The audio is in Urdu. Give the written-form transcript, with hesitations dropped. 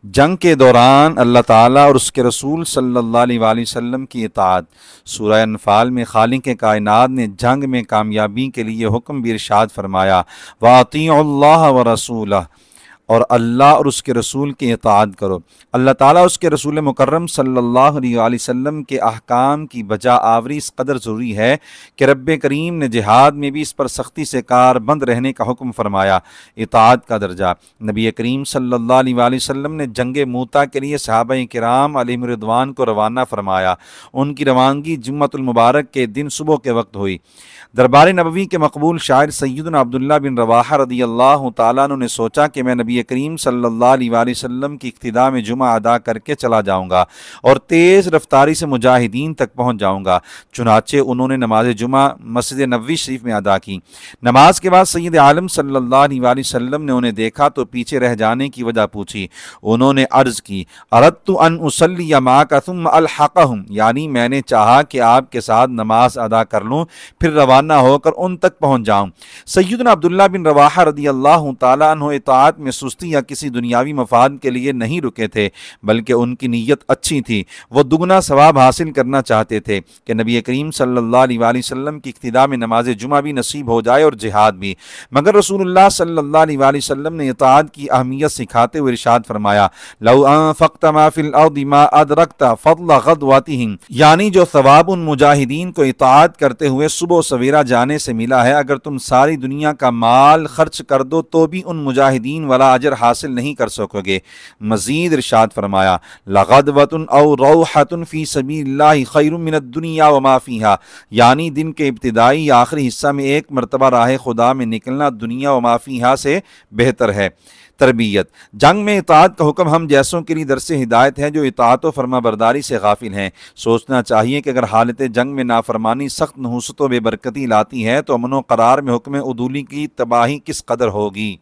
جنگ کے دوران اللہ تعالیٰ اور اس کے رسول صلی اللہ علیہ وآلہ وسلم کی اطاعت۔ سورہ انفال میں خالق کائنات نے جنگ میں کامیابی کے لیے حکم بھی ارشاد فرمایا، وَأَطِیعُوا اللَّهَ وَرَسُولَهُ، اور اللہ اور اس کے رسول کی اطاعت کرو۔ اللہ تعالیٰ اس کے رسول مکرم صلی اللہ علیہ وآلہ وسلم کے احکام کی بجا آوری اس قدر ضروری ہے کہ رب کریم نے جہاد میں بھی اس پر سختی سے کاربند رہنے کا حکم فرمایا۔ اطاعت کا درجہ۔ نبی کریم صلی اللہ علیہ وآلہ وسلم نے جنگ موتا کے لیے صحابہ کرام علیہم رضوان کو روانہ فرمایا۔ ان کی روانگی جمعۃ المبارک کے دن صبح کے وقت ہوئی۔ دربار نبوی کے مقبول شاعر سیدنا عبداللہ بن رواحہ رضی اللہ تعالیٰ عنہ نے سوچا کہ میں نبی کریم صلی اللہ علیہ وآلہ وسلم کی اقتداء میں جمعہ ادا کر کے چلا جاؤں گا اور تیز رفتاری سے مجاہدین تک پہنچ جاؤں گا۔ چنانچہ انہوں نے نماز جمعہ مسجد نبوی شریف میں ادا کی۔ نماز کے بعد سید عالم صلی اللہ علیہ وآلہ وسلم نے انہیں دیکھا تو پیچھے رہ جانے کی وجہ پوچھی۔ انہوں نے عرض کی، اردت ان اصلی معک ثم الحقہم، یعنی میں نے چاہا کہ آپ کے ساتھ نماز ادا کر لوں پھر روانہ ہو کر ان تک پہنچ جاؤں۔ سیدنا عبداللہ بن رواحہ رضی اللہ تعالیٰ عنہ اطاعت میں سستی یا کسی دنیاوی مفاد کے لیے نہیں رکے تھے، بلکہ ان کی نیت اچھی تھی۔ وہ دگنا ثواب حاصل کرنا چاہتے تھے کہ نبی کریم صلی اللہ علیہ وآلہ وسلم کی اقتداء میں نماز جمعہ بھی نصیب ہو جائے اور جہاد بھی۔ مگر رسول اللہ صلی اللہ علیہ وآلہ وسلم نے اطاعت کی اہمیت سکھاتے ہوئے ارشاد فرمایا، لو انفقت ما فی الارض ما ادرکت فضل غدواتہم، یعنی جو ثواب ان مجاہدین کو اطاعت کرتے ہوئے صبح سویرا جانے سے ملا ہے، اگر تم ساری دنیا کا مال خرچ کر دو تو بھی ان مجاہدین والا اجر حاصل نہیں کر سکو گے۔ مزید ارشاد فرمایا، لغدوۃ او روحۃ فی سبیل اللہ خیر من الدنیا وما فیہا، یعنی دن کے ابتدائی یا آخری حصہ میں ایک مرتبہ راہ خدا میں نکلنا دنیا وما فیہا سے بہتر ہے۔ تربیت۔ جنگ میں اطاعت کا حکم ہم جیسوں کے لیے درس ہدایت ہے جو اطاعت و فرما برداری سے غافل ہیں۔ سوچنا چاہیے کہ اگر حالت جنگ میں نافرمانی سخت نحوست و بے برکتی لاتی ہے تو امن و قرار میں حکم عدولی کی تباہی کس قدر ہوگی۔